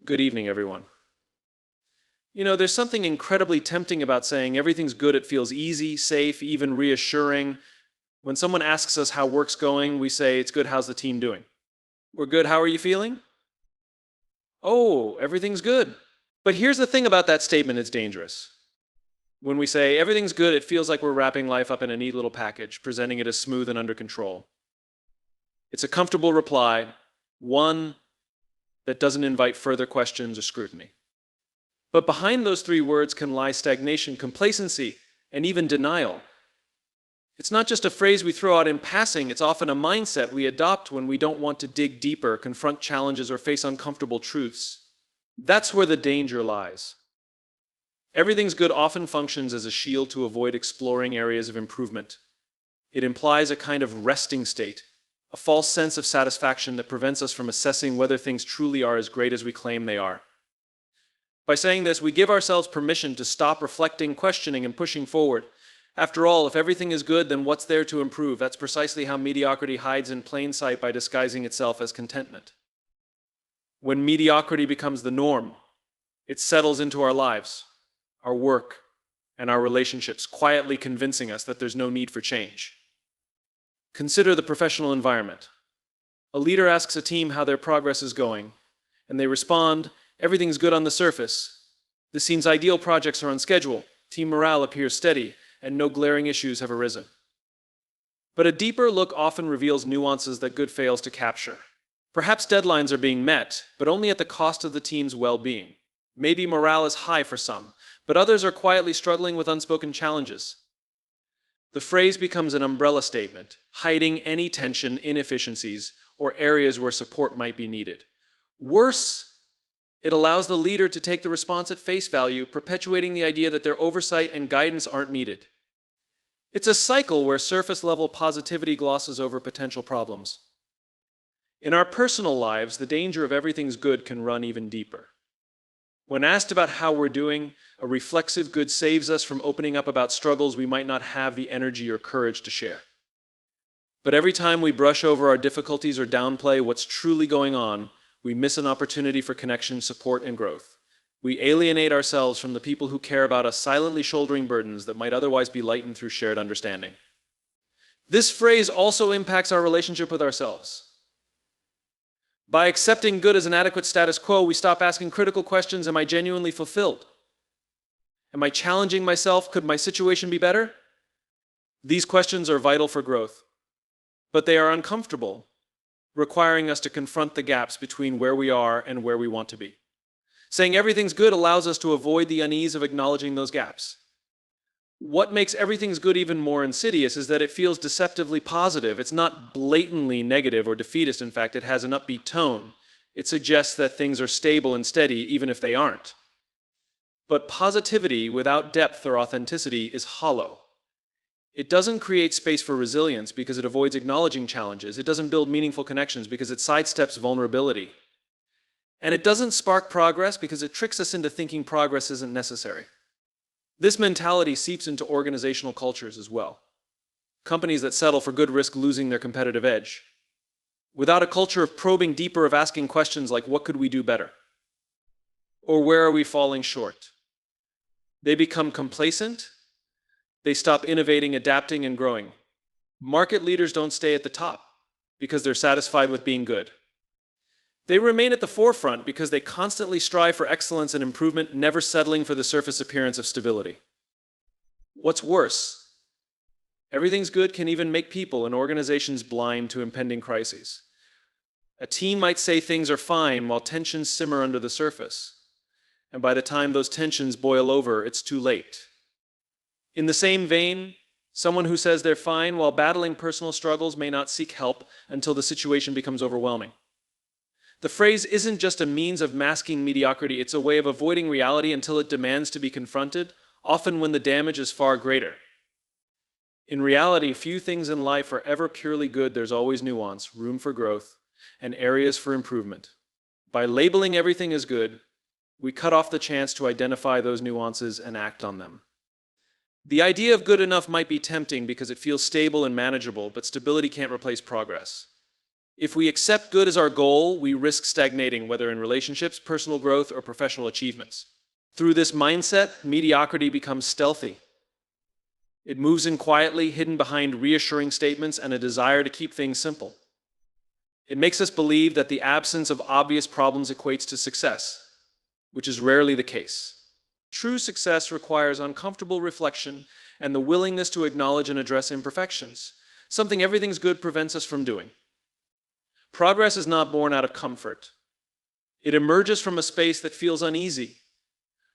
Good evening, everyone. There's something incredibly tempting about saying everything's good, it feels easy, safe, even reassuring. When someone asks us how work's going, we say, it's good, how's the team doing? We're good, how are you feeling? Oh, everything's good. But here's the thing about that statement, it's dangerous. When we say everything's good, it feels like we're wrapping life up in a neat little package, presenting it as smooth and under control. It's a comfortable reply, one that doesn't invite further questions or scrutiny. But behind those three words can lie stagnation, complacency, and even denial. It's not just a phrase we throw out in passing, it's often a mindset we adopt when we don't want to dig deeper, confront challenges, or face uncomfortable truths. That's where the danger lies. Everything's good often functions as a shield to avoid exploring areas of improvement. It implies a kind of resting state, a false sense of satisfaction that prevents us from assessing whether things truly are as great as we claim they are. By saying this, we give ourselves permission to stop reflecting, questioning, and pushing forward. After all, if everything is good, then what's there to improve? That's precisely how mediocrity hides in plain sight by disguising itself as contentment. When mediocrity becomes the norm, it settles into our lives, our work, and our relationships, quietly convincing us that there's no need for change. Consider the professional environment. A leader asks a team how their progress is going, and they respond, everything's good on the surface. This seems ideal, projects are on schedule, team morale appears steady, and no glaring issues have arisen. But a deeper look often reveals nuances that good fails to capture. Perhaps deadlines are being met, but only at the cost of the team's well-being. Maybe morale is high for some, but others are quietly struggling with unspoken challenges. The phrase becomes an umbrella statement, hiding any tension, inefficiencies, or areas where support might be needed. Worse, it allows the leader to take the response at face value, perpetuating the idea that their oversight and guidance aren't needed. It's a cycle where surface-level positivity glosses over potential problems. In our personal lives, the danger of everything's good can run even deeper. When asked about how we're doing, a reflexive good saves us from opening up about struggles we might not have the energy or courage to share. But every time we brush over our difficulties or downplay what's truly going on, we miss an opportunity for connection, support, and growth. We alienate ourselves from the people who care about us, silently shouldering burdens that might otherwise be lightened through shared understanding. This phrase also impacts our relationship with ourselves. By accepting good as an adequate status quo, we stop asking critical questions. Am I genuinely fulfilled? Am I challenging myself? Could my situation be better? These questions are vital for growth, but they are uncomfortable, requiring us to confront the gaps between where we are and where we want to be. Saying everything's good allows us to avoid the unease of acknowledging those gaps. What makes everything's good even more insidious is that it feels deceptively positive. It's not blatantly negative or defeatist. In fact, it has an upbeat tone. It suggests that things are stable and steady even if they aren't. But positivity without depth or authenticity is hollow. It doesn't create space for resilience because it avoids acknowledging challenges. It doesn't build meaningful connections because it sidesteps vulnerability. And it doesn't spark progress because it tricks us into thinking progress isn't necessary. This mentality seeps into organizational cultures as well. Companies that settle for good risk losing their competitive edge. Without a culture of probing deeper, of asking questions like, what could we do better? Or where are we falling short? They become complacent. They stop innovating, adapting, and growing. Market leaders don't stay at the top because they're satisfied with being good. They remain at the forefront because they constantly strive for excellence and improvement, never settling for the surface appearance of stability. What's worse, everything's good can even make people and organizations blind to impending crises. A team might say things are fine while tensions simmer under the surface. And by the time those tensions boil over, it's too late. In the same vein, someone who says they're fine while battling personal struggles may not seek help until the situation becomes overwhelming. The phrase isn't just a means of masking mediocrity, it's a way of avoiding reality until it demands to be confronted, often when the damage is far greater. In reality, few things in life are ever purely good. There's always nuance, room for growth, and areas for improvement. By labeling everything as good, we cut off the chance to identify those nuances and act on them. The idea of good enough might be tempting because it feels stable and manageable, but stability can't replace progress. If we accept good as our goal, we risk stagnating, whether in relationships, personal growth, or professional achievements. Through this mindset, mediocrity becomes stealthy. It moves in quietly, hidden behind reassuring statements and a desire to keep things simple. It makes us believe that the absence of obvious problems equates to success, which is rarely the case. True success requires uncomfortable reflection and the willingness to acknowledge and address imperfections, something everything's good prevents us from doing. Progress is not born out of comfort. It emerges from a space that feels uneasy,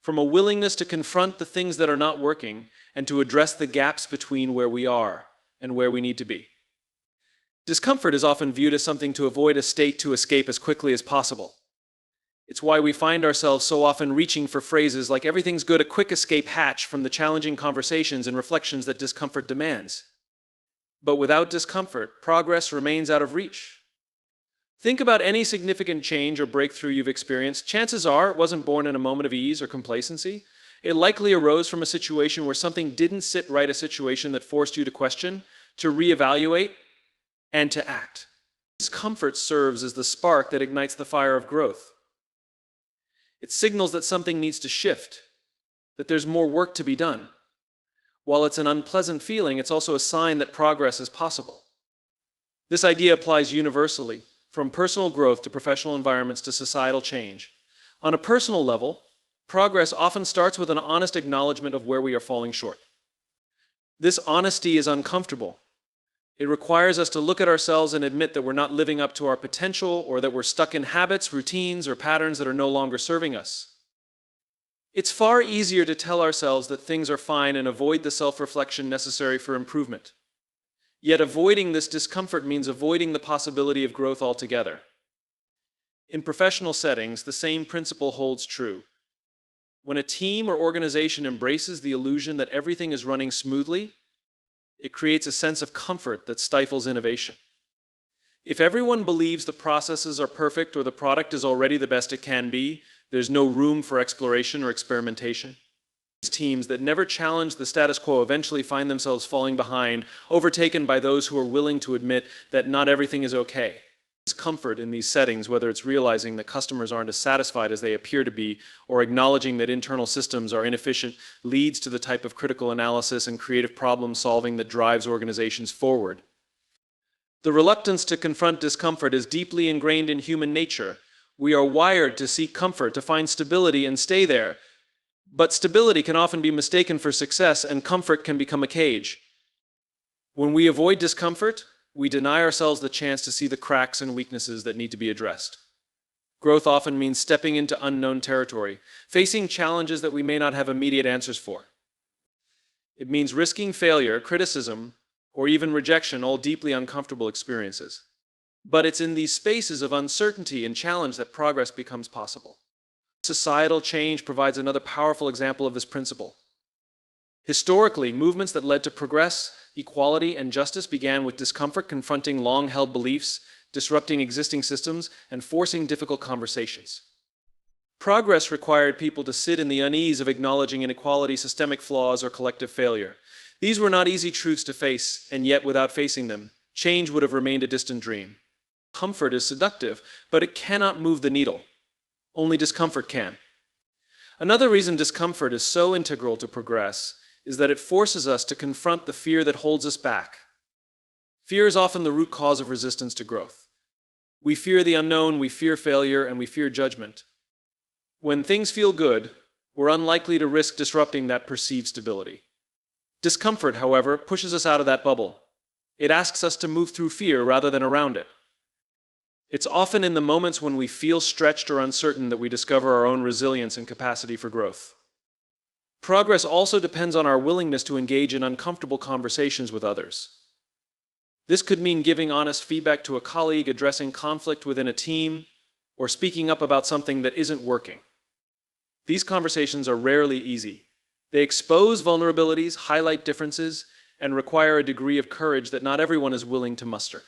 from a willingness to confront the things that are not working and to address the gaps between where we are and where we need to be. Discomfort is often viewed as something to avoid, a state to escape as quickly as possible. It's why we find ourselves so often reaching for phrases like "everything's good," a quick escape hatch from the challenging conversations and reflections that discomfort demands. But without discomfort, progress remains out of reach. Think about any significant change or breakthrough you've experienced. Chances are it wasn't born in a moment of ease or complacency. It likely arose from a situation where something didn't sit right, a situation that forced you to question, to reevaluate, and to act. Discomfort serves as the spark that ignites the fire of growth. It signals that something needs to shift, that there's more work to be done. While it's an unpleasant feeling, it's also a sign that progress is possible. This idea applies universally, from personal growth to professional environments to societal change. On a personal level, progress often starts with an honest acknowledgement of where we are falling short. This honesty is uncomfortable. It requires us to look at ourselves and admit that we're not living up to our potential, or that we're stuck in habits, routines, or patterns that are no longer serving us. It's far easier to tell ourselves that things are fine and avoid the self-reflection necessary for improvement. Yet avoiding this discomfort means avoiding the possibility of growth altogether. In professional settings, the same principle holds true. When a team or organization embraces the illusion that everything is running smoothly, it creates a sense of comfort that stifles innovation. If everyone believes the processes are perfect or the product is already the best it can be, there's no room for exploration or experimentation. Teams that never challenge the status quo eventually find themselves falling behind, overtaken by those who are willing to admit that not everything is okay. Discomfort in these settings, whether it's realizing that customers aren't as satisfied as they appear to be, or acknowledging that internal systems are inefficient, leads to the type of critical analysis and creative problem solving that drives organizations forward. The reluctance to confront discomfort is deeply ingrained in human nature. We are wired to seek comfort, to find stability and stay there. But stability can often be mistaken for success, and comfort can become a cage. When we avoid discomfort, we deny ourselves the chance to see the cracks and weaknesses that need to be addressed. Growth often means stepping into unknown territory, facing challenges that we may not have immediate answers for. It means risking failure, criticism, or even rejection, all deeply uncomfortable experiences. But it's in these spaces of uncertainty and challenge that progress becomes possible. Societal change provides another powerful example of this principle. Historically, movements that led to progress, equality, and justice began with discomfort, confronting long-held beliefs, disrupting existing systems, and forcing difficult conversations. Progress required people to sit in the unease of acknowledging inequality, systemic flaws, or collective failure. These were not easy truths to face, and yet without facing them, change would have remained a distant dream. Comfort is seductive, but it cannot move the needle. Only discomfort can. Another reason discomfort is so integral to progress is that it forces us to confront the fear that holds us back. Fear is often the root cause of resistance to growth. We fear the unknown, we fear failure, and we fear judgment. When things feel good, we're unlikely to risk disrupting that perceived stability. Discomfort, however, pushes us out of that bubble. It asks us to move through fear rather than around it. It's often in the moments when we feel stretched or uncertain that we discover our own resilience and capacity for growth. Progress also depends on our willingness to engage in uncomfortable conversations with others. This could mean giving honest feedback to a colleague, addressing conflict within a team, or speaking up about something that isn't working. These conversations are rarely easy. They expose vulnerabilities, highlight differences, and require a degree of courage that not everyone is willing to muster.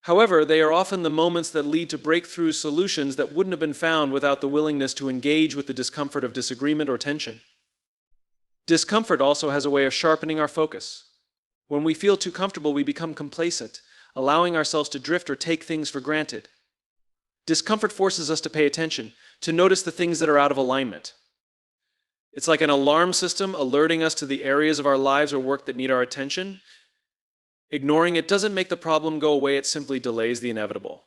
However, they are often the moments that lead to breakthrough solutions that wouldn't have been found without the willingness to engage with the discomfort of disagreement or tension. Discomfort also has a way of sharpening our focus. When we feel too comfortable, we become complacent, allowing ourselves to drift or take things for granted. Discomfort forces us to pay attention, to notice the things that are out of alignment. It's like an alarm system alerting us to the areas of our lives or work that need our attention. Ignoring it doesn't make the problem go away, it simply delays the inevitable.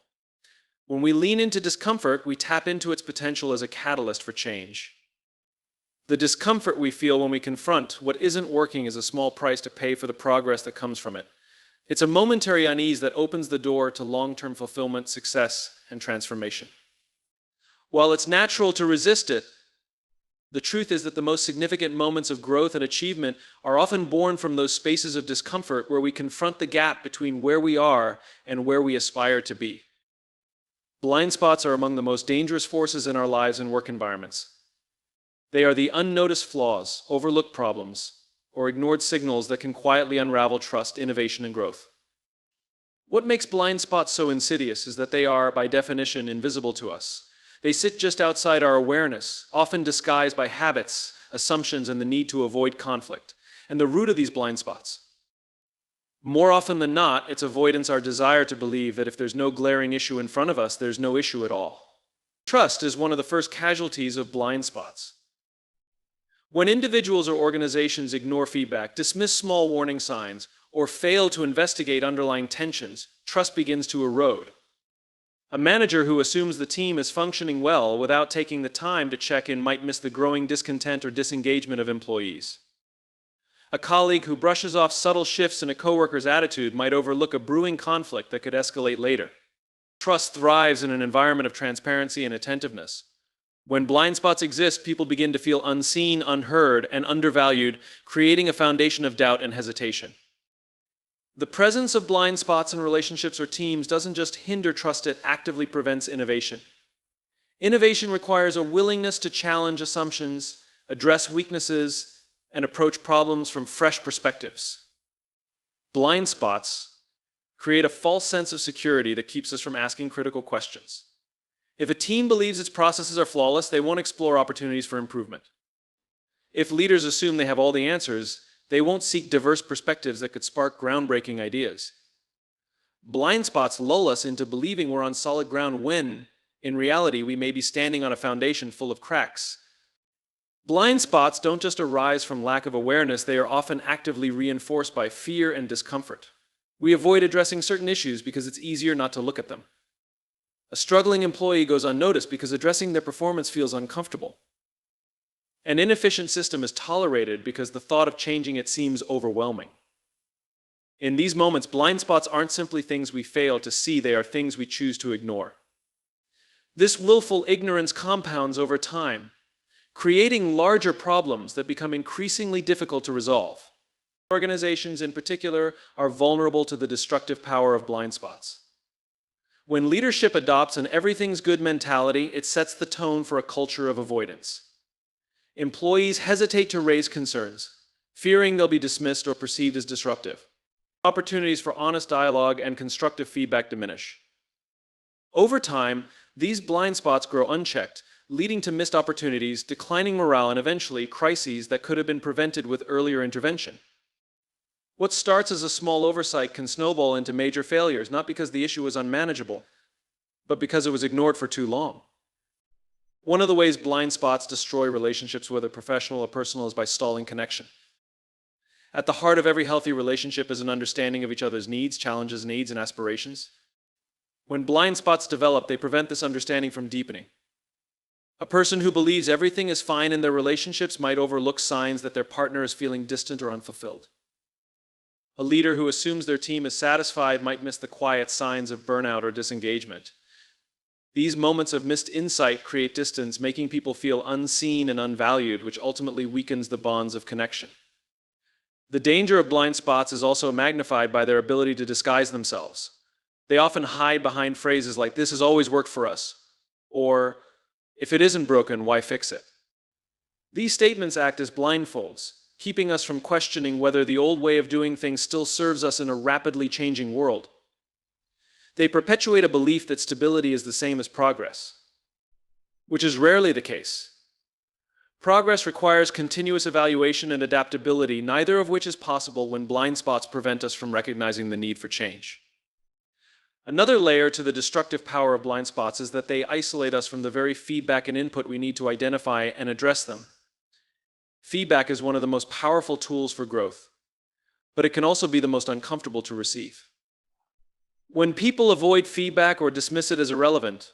When we lean into discomfort, we tap into its potential as a catalyst for change. The discomfort we feel when we confront what isn't working is a small price to pay for the progress that comes from it. It's a momentary unease that opens the door to long-term fulfillment, success, and transformation. While it's natural to resist it, the truth is that the most significant moments of growth and achievement are often born from those spaces of discomfort where we confront the gap between where we are and where we aspire to be. Blind spots are among the most dangerous forces in our lives and work environments. They are the unnoticed flaws, overlooked problems, or ignored signals that can quietly unravel trust, innovation, and growth. What makes blind spots so insidious is that they are, by definition, invisible to us. They sit just outside our awareness, often disguised by habits, assumptions, and the need to avoid conflict. And the root of these blind spots, more often than not, it's avoidance, our desire to believe that if there's no glaring issue in front of us, there's no issue at all. Trust is one of the first casualties of blind spots. When individuals or organizations ignore feedback, dismiss small warning signs, or fail to investigate underlying tensions, trust begins to erode. A manager who assumes the team is functioning well without taking the time to check in might miss the growing discontent or disengagement of employees. A colleague who brushes off subtle shifts in a coworker's attitude might overlook a brewing conflict that could escalate later. Trust thrives in an environment of transparency and attentiveness. When blind spots exist, people begin to feel unseen, unheard, and undervalued, creating a foundation of doubt and hesitation. The presence of blind spots in relationships or teams doesn't just hinder trust, it actively prevents innovation. Innovation requires a willingness to challenge assumptions, address weaknesses, and approach problems from fresh perspectives. Blind spots create a false sense of security that keeps us from asking critical questions. If a team believes its processes are flawless, they won't explore opportunities for improvement. If leaders assume they have all the answers, they won't seek diverse perspectives that could spark groundbreaking ideas. Blind spots lull us into believing we're on solid ground when, in reality, we may be standing on a foundation full of cracks. Blind spots don't just arise from lack of awareness, they are often actively reinforced by fear and discomfort. We avoid addressing certain issues because it's easier not to look at them. A struggling employee goes unnoticed because addressing their performance feels uncomfortable. An inefficient system is tolerated because the thought of changing it seems overwhelming. In these moments, blind spots aren't simply things we fail to see, they are things we choose to ignore. This willful ignorance compounds over time, creating larger problems that become increasingly difficult to resolve. Organizations in particular are vulnerable to the destructive power of blind spots. When leadership adopts an everything's good mentality, it sets the tone for a culture of avoidance. Employees hesitate to raise concerns, fearing they'll be dismissed or perceived as disruptive. Opportunities for honest dialogue and constructive feedback diminish. Over time, these blind spots grow unchecked, leading to missed opportunities, declining morale, and eventually crises that could have been prevented with earlier intervention. What starts as a small oversight can snowball into major failures, not because the issue was unmanageable, but because it was ignored for too long. One of the ways blind spots destroy relationships, whether professional or personal, is by stalling connection. At the heart of every healthy relationship is an understanding of each other's needs, challenges, needs, and aspirations. When blind spots develop, they prevent this understanding from deepening. A person who believes everything is fine in their relationships might overlook signs that their partner is feeling distant or unfulfilled. A leader who assumes their team is satisfied might miss the quiet signs of burnout or disengagement. These moments of missed insight create distance, making people feel unseen and unvalued, which ultimately weakens the bonds of connection. The danger of blind spots is also magnified by their ability to disguise themselves. They often hide behind phrases like, "This has always worked for us," or, "If it isn't broken, why fix it?" These statements act as blindfolds, keeping us from questioning whether the old way of doing things still serves us in a rapidly changing world. They perpetuate a belief that stability is the same as progress, which is rarely the case. Progress requires continuous evaluation and adaptability, neither of which is possible when blind spots prevent us from recognizing the need for change. Another layer to the destructive power of blind spots is that they isolate us from the very feedback and input we need to identify and address them. Feedback is one of the most powerful tools for growth, but it can also be the most uncomfortable to receive. When people avoid feedback or dismiss it as irrelevant,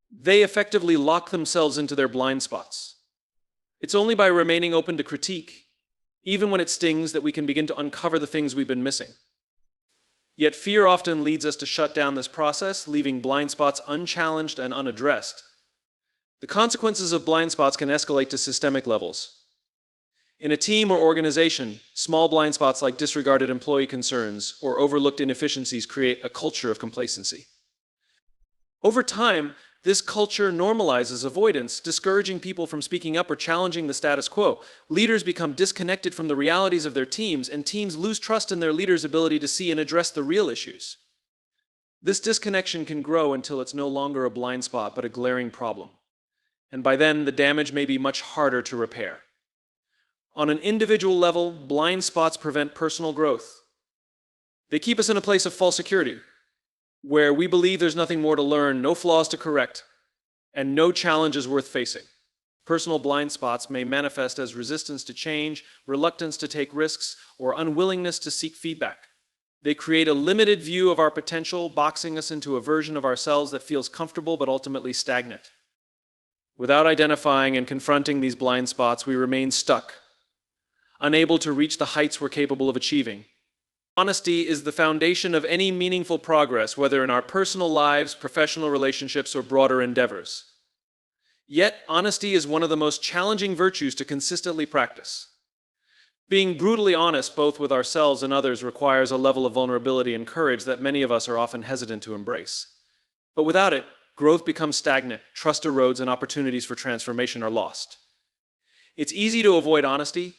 they effectively lock themselves into their blind spots. It's only by remaining open to critique, even when it stings, that we can begin to uncover the things we've been missing. Yet fear often leads us to shut down this process, leaving blind spots unchallenged and unaddressed. The consequences of blind spots can escalate to systemic levels. In a team or organization, small blind spots like disregarded employee concerns or overlooked inefficiencies create a culture of complacency. Over time, this culture normalizes avoidance, discouraging people from speaking up or challenging the status quo. Leaders become disconnected from the realities of their teams, and teams lose trust in their leaders' ability to see and address the real issues. This disconnection can grow until it's no longer a blind spot but a glaring problem. And by then, the damage may be much harder to repair. On an individual level, blind spots prevent personal growth. They keep us in a place of false security, where we believe there's nothing more to learn, no flaws to correct, and no challenges worth facing. Personal blind spots may manifest as resistance to change, reluctance to take risks, or unwillingness to seek feedback. They create a limited view of our potential, boxing us into a version of ourselves that feels comfortable but ultimately stagnant. Without identifying and confronting these blind spots, we remain stuck, unable to reach the heights we're capable of achieving. Honesty is the foundation of any meaningful progress, whether in our personal lives, professional relationships, or broader endeavors. Yet, honesty is one of the most challenging virtues to consistently practice. Being brutally honest, both with ourselves and others, requires a level of vulnerability and courage that many of us are often hesitant to embrace. But without it, growth becomes stagnant, trust erodes, and opportunities for transformation are lost. It's easy to avoid honesty,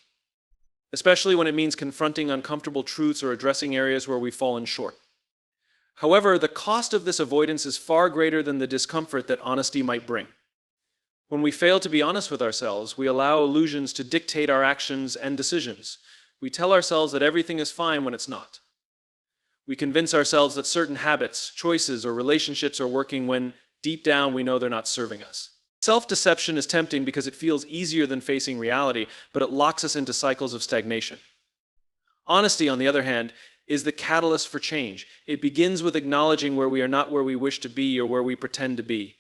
especially when it means confronting uncomfortable truths or addressing areas where we've fallen short. However, the cost of this avoidance is far greater than the discomfort that honesty might bring. When we fail to be honest with ourselves, we allow illusions to dictate our actions and decisions. We tell ourselves that everything is fine when it's not. We convince ourselves that certain habits, choices, or relationships are working when, deep down, we know they're not serving us. Self-deception is tempting because it feels easier than facing reality, but it locks us into cycles of stagnation. Honesty, on the other hand, is the catalyst for change. It begins with acknowledging where we are not where we wish to be or where we pretend to be.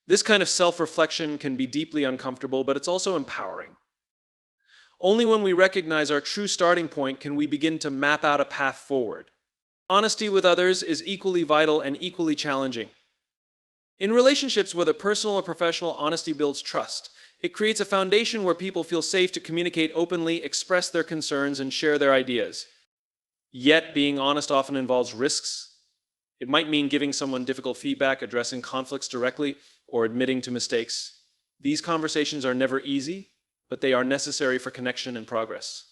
This kind of self-reflection can be deeply uncomfortable, but it's also empowering. Only when we recognize our true starting point can we begin to map out a path forward. Honesty with others is equally vital and equally challenging. In relationships, whether personal or professional, honesty builds trust. It creates a foundation where people feel safe to communicate openly, express their concerns, and share their ideas. Yet, being honest often involves risks. It might mean giving someone difficult feedback, addressing conflicts directly, or admitting to mistakes. These conversations are never easy, but they are necessary for connection and progress.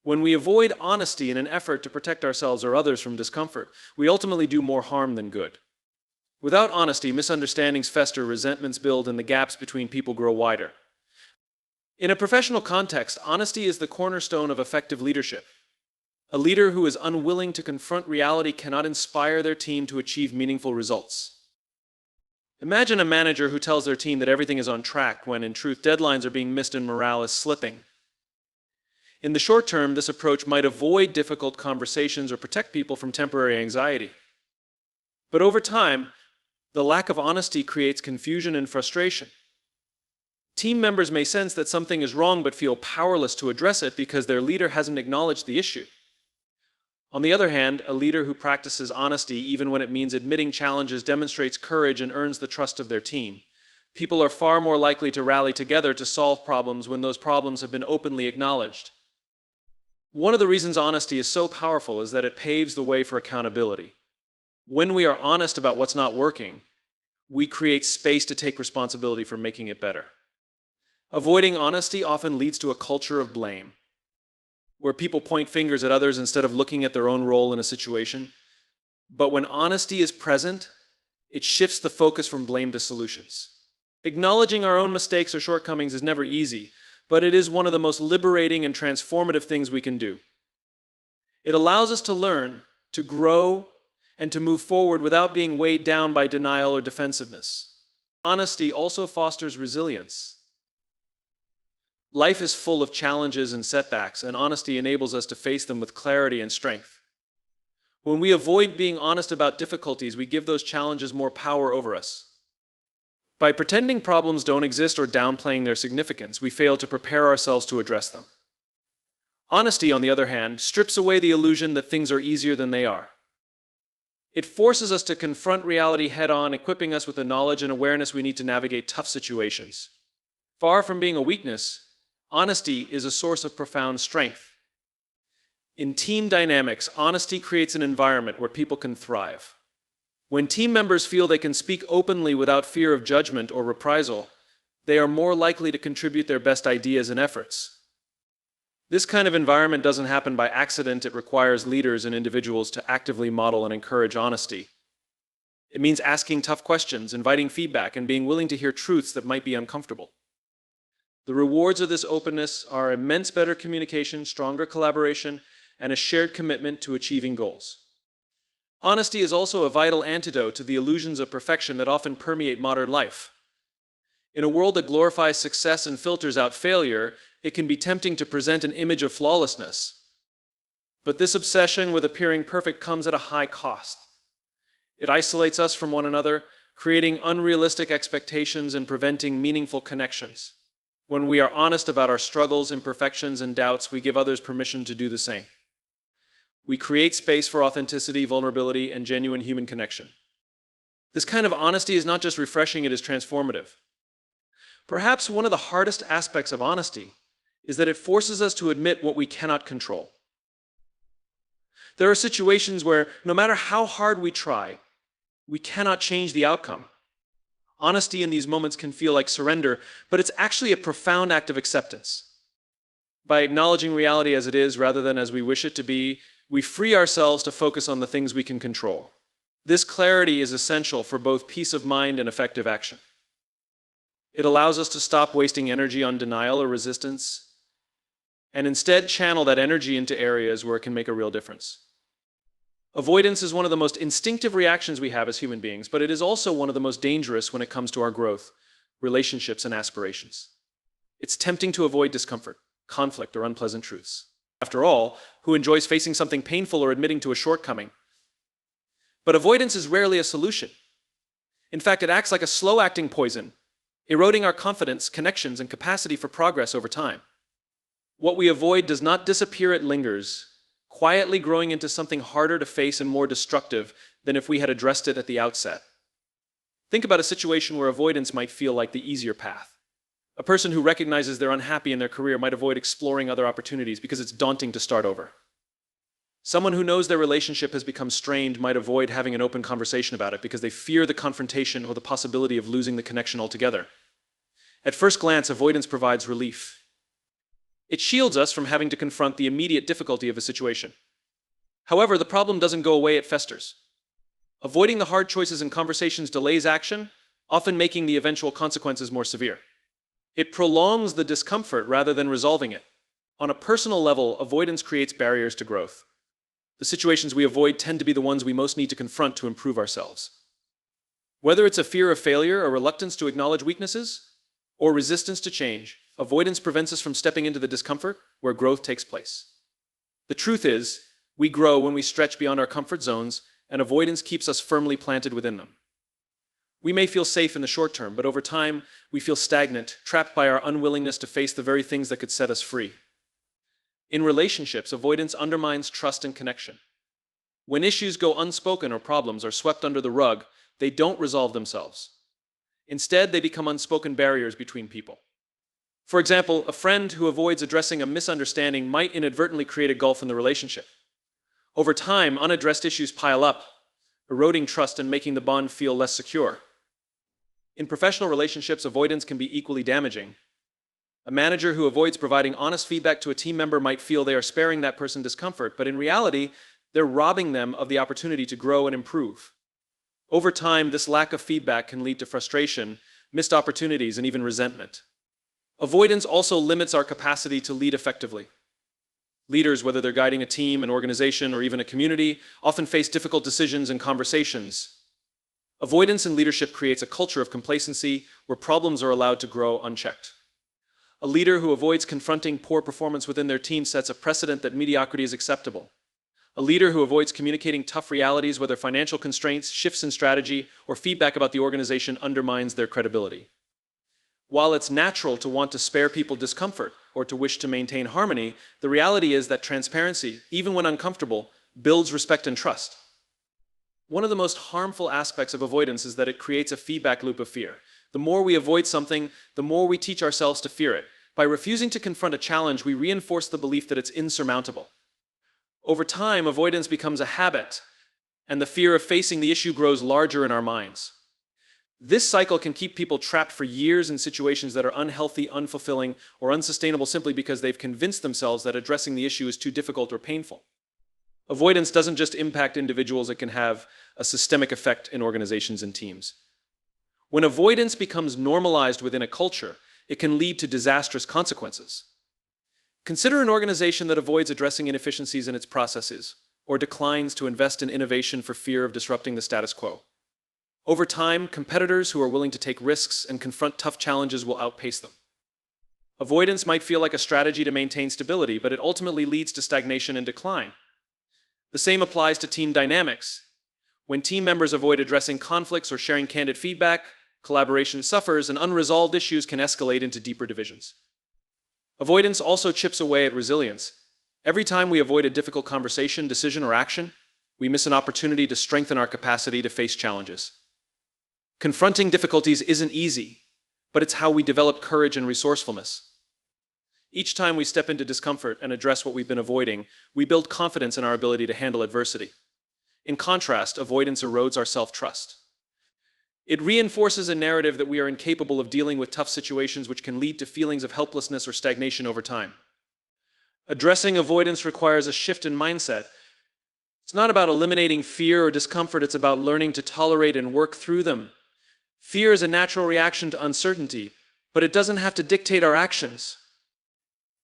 When we avoid honesty in an effort to protect ourselves or others from discomfort, we ultimately do more harm than good. Without honesty, misunderstandings fester, resentments build, and the gaps between people grow wider. In a professional context, honesty is the cornerstone of effective leadership. A leader who is unwilling to confront reality cannot inspire their team to achieve meaningful results. Imagine a manager who tells their team that everything is on track when, in truth, deadlines are being missed and morale is slipping. In the short term, this approach might avoid difficult conversations or protect people from temporary anxiety. But over time, the lack of honesty creates confusion and frustration. Team members may sense that something is wrong but feel powerless to address it because their leader hasn't acknowledged the issue. On the other hand, a leader who practices honesty, even when it means admitting challenges, demonstrates courage and earns the trust of their team. People are far more likely to rally together to solve problems when those problems have been openly acknowledged. One of the reasons honesty is so powerful is that it paves the way for accountability. When we are honest about what's not working, we create space to take responsibility for making it better. Avoiding honesty often leads to a culture of blame, where people point fingers at others instead of looking at their own role in a situation. But when honesty is present, it shifts the focus from blame to solutions. Acknowledging our own mistakes or shortcomings is never easy, but it is one of the most liberating and transformative things we can do. It allows us to learn, to grow, and to move forward without being weighed down by denial or defensiveness. Honesty also fosters resilience. Life is full of challenges and setbacks, and honesty enables us to face them with clarity and strength. When we avoid being honest about difficulties, we give those challenges more power over us. By pretending problems don't exist or downplaying their significance, we fail to prepare ourselves to address them. Honesty, on the other hand, strips away the illusion that things are easier than they are. It forces us to confront reality head-on, equipping us with the knowledge and awareness we need to navigate tough situations. Far from being a weakness, honesty is a source of profound strength. In team dynamics, honesty creates an environment where people can thrive. When team members feel they can speak openly without fear of judgment or reprisal, they are more likely to contribute their best ideas and efforts. This kind of environment doesn't happen by accident. It requires leaders and individuals to actively model and encourage honesty. It means asking tough questions, inviting feedback, and being willing to hear truths that might be uncomfortable. The rewards of this openness are immense better communication, stronger collaboration, and a shared commitment to achieving goals. Honesty is also a vital antidote to the illusions of perfection that often permeate modern life. In a world that glorifies success and filters out failure, it can be tempting to present an image of flawlessness. But this obsession with appearing perfect comes at a high cost. It isolates us from one another, creating unrealistic expectations and preventing meaningful connections. When we are honest about our struggles, imperfections, and doubts, we give others permission to do the same. We create space for authenticity, vulnerability, and genuine human connection. This kind of honesty is not just refreshing, it is transformative. Perhaps one of the hardest aspects of honesty is that it forces us to admit what we cannot control. There are situations where, no matter how hard we try, we cannot change the outcome. Honesty in these moments can feel like surrender, but it's actually a profound act of acceptance. By acknowledging reality as it is rather than as we wish it to be, we free ourselves to focus on the things we can control. This clarity is essential for both peace of mind and effective action. It allows us to stop wasting energy on denial or resistance, and instead channel that energy into areas where it can make a real difference. Avoidance is one of the most instinctive reactions we have as human beings, but it is also one of the most dangerous when it comes to our growth, relationships, and aspirations. It's tempting to avoid discomfort, conflict, or unpleasant truths. After all, who enjoys facing something painful or admitting to a shortcoming? But avoidance is rarely a solution. In fact, it acts like a slow-acting poison, eroding our confidence, connections, and capacity for progress over time. What we avoid does not disappear, it lingers, quietly growing into something harder to face and more destructive than if we had addressed it at the outset. Think about a situation where avoidance might feel like the easier path. A person who recognizes they're unhappy in their career might avoid exploring other opportunities because it's daunting to start over. Someone who knows their relationship has become strained might avoid having an open conversation about it because they fear the confrontation or the possibility of losing the connection altogether. At first glance, avoidance provides relief. It shields us from having to confront the immediate difficulty of a situation. However, the problem doesn't go away, it festers. Avoiding the hard choices and conversations delays action, often making the eventual consequences more severe. It prolongs the discomfort rather than resolving it. On a personal level, avoidance creates barriers to growth. The situations we avoid tend to be the ones we most need to confront to improve ourselves. Whether it's a fear of failure, a reluctance to acknowledge weaknesses, or resistance to change, avoidance prevents us from stepping into the discomfort where growth takes place. The truth is, we grow when we stretch beyond our comfort zones, and avoidance keeps us firmly planted within them. We may feel safe in the short term, but over time, we feel stagnant, trapped by our unwillingness to face the very things that could set us free. In relationships, avoidance undermines trust and connection. When issues go unspoken or problems are swept under the rug, they don't resolve themselves. Instead, they become unspoken barriers between people. For example, a friend who avoids addressing a misunderstanding might inadvertently create a gulf in the relationship. Over time, unaddressed issues pile up, eroding trust and making the bond feel less secure. In professional relationships, avoidance can be equally damaging. A manager who avoids providing honest feedback to a team member might feel they are sparing that person discomfort, but in reality, they're robbing them of the opportunity to grow and improve. Over time, this lack of feedback can lead to frustration, missed opportunities, and even resentment. Avoidance also limits our capacity to lead effectively. Leaders, whether they're guiding a team, an organization, or even a community, often face difficult decisions and conversations. Avoidance in leadership creates a culture of complacency where problems are allowed to grow unchecked. A leader who avoids confronting poor performance within their team sets a precedent that mediocrity is acceptable. A leader who avoids communicating tough realities, whether financial constraints, shifts in strategy, or feedback about the organization, undermines their credibility. While it's natural to want to spare people discomfort or to wish to maintain harmony, the reality is that transparency, even when uncomfortable, builds respect and trust. One of the most harmful aspects of avoidance is that it creates a feedback loop of fear. The more we avoid something, the more we teach ourselves to fear it. By refusing to confront a challenge, we reinforce the belief that it's insurmountable. Over time, avoidance becomes a habit, and the fear of facing the issue grows larger in our minds. This cycle can keep people trapped for years in situations that are unhealthy, unfulfilling, or unsustainable simply because they've convinced themselves that addressing the issue is too difficult or painful. Avoidance doesn't just impact individuals, it can have a systemic effect in organizations and teams. When avoidance becomes normalized within a culture, it can lead to disastrous consequences. Consider an organization that avoids addressing inefficiencies in its processes, or declines to invest in innovation for fear of disrupting the status quo. Over time, competitors who are willing to take risks and confront tough challenges will outpace them. Avoidance might feel like a strategy to maintain stability, but it ultimately leads to stagnation and decline. The same applies to team dynamics. When team members avoid addressing conflicts or sharing candid feedback, collaboration suffers and unresolved issues can escalate into deeper divisions. Avoidance also chips away at resilience. Every time we avoid a difficult conversation, decision, or action, we miss an opportunity to strengthen our capacity to face challenges. Confronting difficulties isn't easy, but it's how we develop courage and resourcefulness. Each time we step into discomfort and address what we've been avoiding, we build confidence in our ability to handle adversity. In contrast, avoidance erodes our self-trust. It reinforces a narrative that we are incapable of dealing with tough situations, which can lead to feelings of helplessness or stagnation over time. Addressing avoidance requires a shift in mindset. It's not about eliminating fear or discomfort, it's about learning to tolerate and work through them. Fear is a natural reaction to uncertainty, but it doesn't have to dictate our actions.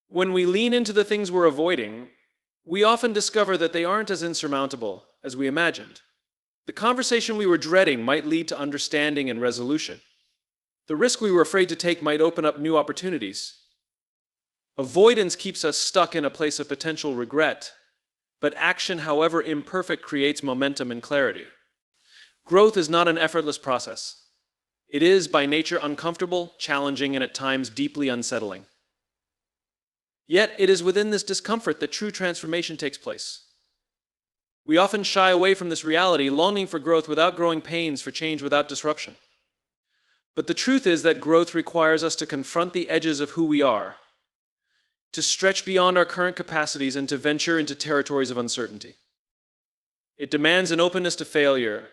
When we lean into the things we're avoiding, we often discover that they aren't as insurmountable as we imagined. The conversation we were dreading might lead to understanding and resolution. The risk we were afraid to take might open up new opportunities. Avoidance keeps us stuck in a place of potential regret, but action, however imperfect, creates momentum and clarity. Growth is not an effortless process. It is, by nature, uncomfortable, challenging, and at times deeply unsettling. Yet, it is within this discomfort that true transformation takes place. We often shy away from this reality, longing for growth without growing pains, for change without disruption. But the truth is that growth requires us to confront the edges of who we are, to stretch beyond our current capacities, and to venture into territories of uncertainty. It demands an openness to failure,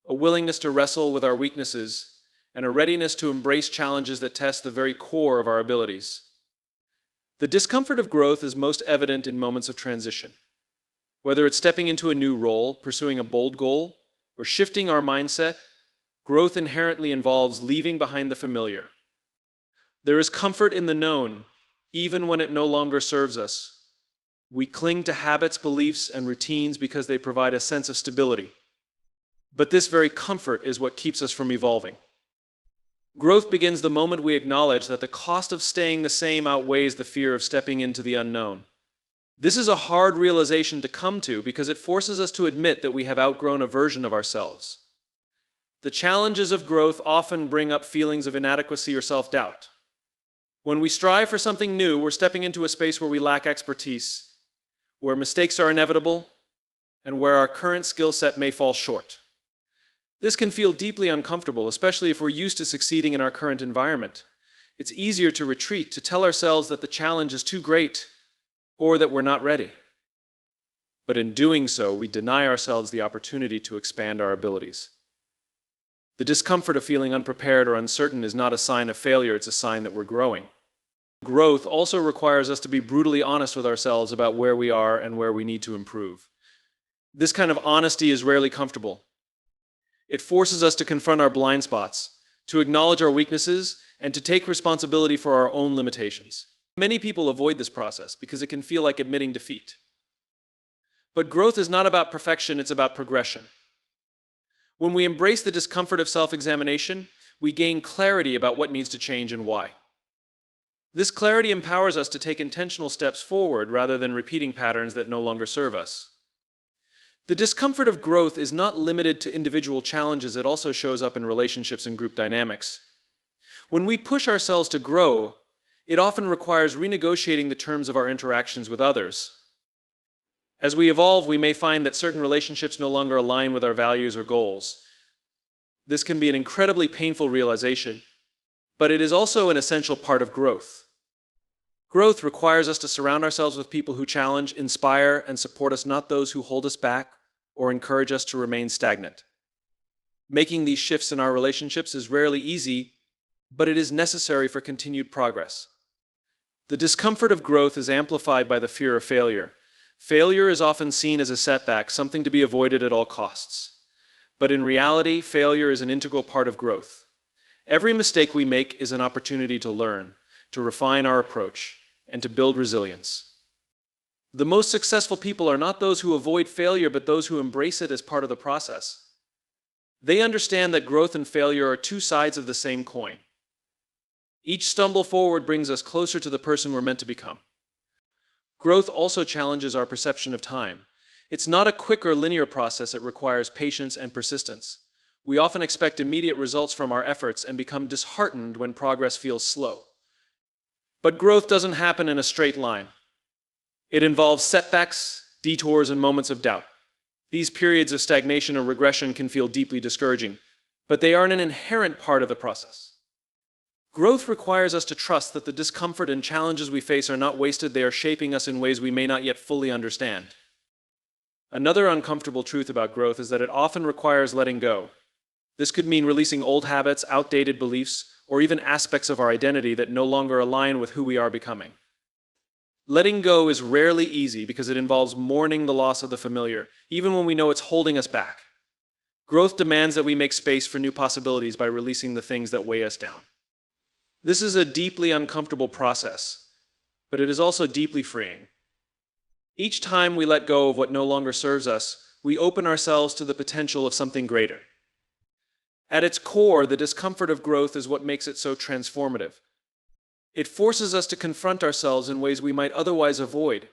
a willingness to wrestle with our weaknesses, and a readiness to embrace challenges that test the very core of our abilities. The discomfort of growth is most evident in moments of transition. Whether it's stepping into a new role, pursuing a bold goal, or shifting our mindset, growth inherently involves leaving behind the familiar. There is comfort in the known, even when it no longer serves us. We cling to habits, beliefs, and routines because they provide a sense of stability. But this very comfort is what keeps us from evolving. Growth begins the moment we acknowledge that the cost of staying the same outweighs the fear of stepping into the unknown. This is a hard realization to come to because it forces us to admit that we have outgrown a version of ourselves. The challenges of growth often bring up feelings of inadequacy or self-doubt. When we strive for something new, we're stepping into a space where we lack expertise, where mistakes are inevitable, and where our current skill set may fall short. This can feel deeply uncomfortable, especially if we're used to succeeding in our current environment. It's easier to retreat, to tell ourselves that the challenge is too great, or that we're not ready. But in doing so, we deny ourselves the opportunity to expand our abilities. The discomfort of feeling unprepared or uncertain is not a sign of failure, it's a sign that we're growing. Growth also requires us to be brutally honest with ourselves about where we are and where we need to improve. This kind of honesty is rarely comfortable. It forces us to confront our blind spots, to acknowledge our weaknesses, and to take responsibility for our own limitations. Many people avoid this process because it can feel like admitting defeat. But growth is not about perfection, it's about progression. When we embrace the discomfort of self-examination, we gain clarity about what needs to change and why. This clarity empowers us to take intentional steps forward rather than repeating patterns that no longer serve us. The discomfort of growth is not limited to individual challenges, it also shows up in relationships and group dynamics. When we push ourselves to grow, it often requires renegotiating the terms of our interactions with others. As we evolve, we may find that certain relationships no longer align with our values or goals. This can be an incredibly painful realization, but it is also an essential part of growth. Growth requires us to surround ourselves with people who challenge, inspire, and support us, not those who hold us back or encourage us to remain stagnant. Making these shifts in our relationships is rarely easy, but it is necessary for continued progress. The discomfort of growth is amplified by the fear of failure. Failure is often seen as a setback, something to be avoided at all costs. But in reality, failure is an integral part of growth. Every mistake we make is an opportunity to learn, to refine our approach, and to build resilience. The most successful people are not those who avoid failure, but those who embrace it as part of the process. They understand that growth and failure are two sides of the same coin. Each stumble forward brings us closer to the person we're meant to become. Growth also challenges our perception of time. It's not a quick or linear process, it requires patience and persistence. We often expect immediate results from our efforts and become disheartened when progress feels slow. But growth doesn't happen in a straight line. It involves setbacks, detours, and moments of doubt. These periods of stagnation or regression can feel deeply discouraging, but they are an inherent part of the process. Growth requires us to trust that the discomfort and challenges we face are not wasted, they are shaping us in ways we may not yet fully understand. Another uncomfortable truth about growth is that it often requires letting go. This could mean releasing old habits, outdated beliefs, or even aspects of our identity that no longer align with who we are becoming. Letting go is rarely easy because it involves mourning the loss of the familiar, even when we know it's holding us back. Growth demands that we make space for new possibilities by releasing the things that weigh us down. This is a deeply uncomfortable process, but it is also deeply freeing. Each time we let go of what no longer serves us, we open ourselves to the potential of something greater. At its core, the discomfort of growth is what makes it so transformative. It forces us to confront ourselves in ways we might otherwise avoid.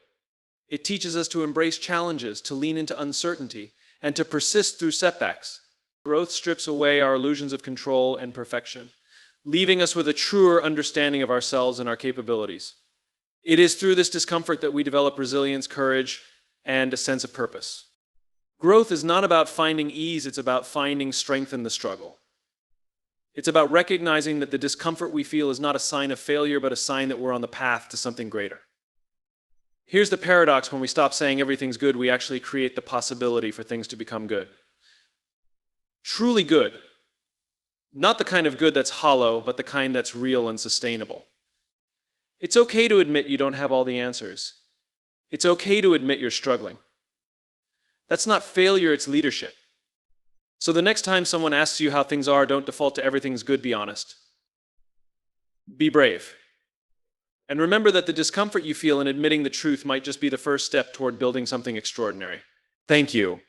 It teaches us to embrace challenges, to lean into uncertainty, and to persist through setbacks. Growth strips away our illusions of control and perfection, leaving us with a truer understanding of ourselves and our capabilities. It is through this discomfort that we develop resilience, courage, and a sense of purpose. Growth is not about finding ease, it's about finding strength in the struggle. It's about recognizing that the discomfort we feel is not a sign of failure, but a sign that we're on the path to something greater. Here's the paradox: when we stop saying everything's good, we actually create the possibility for things to become good. Truly good. Not the kind of good that's hollow, but the kind that's real and sustainable. It's okay to admit you don't have all the answers. It's okay to admit you're struggling. That's not failure, it's leadership. So the next time someone asks you how things are, don't default to everything's good, be honest. Be brave. And remember that the discomfort you feel in admitting the truth might just be the first step toward building something extraordinary. Thank you.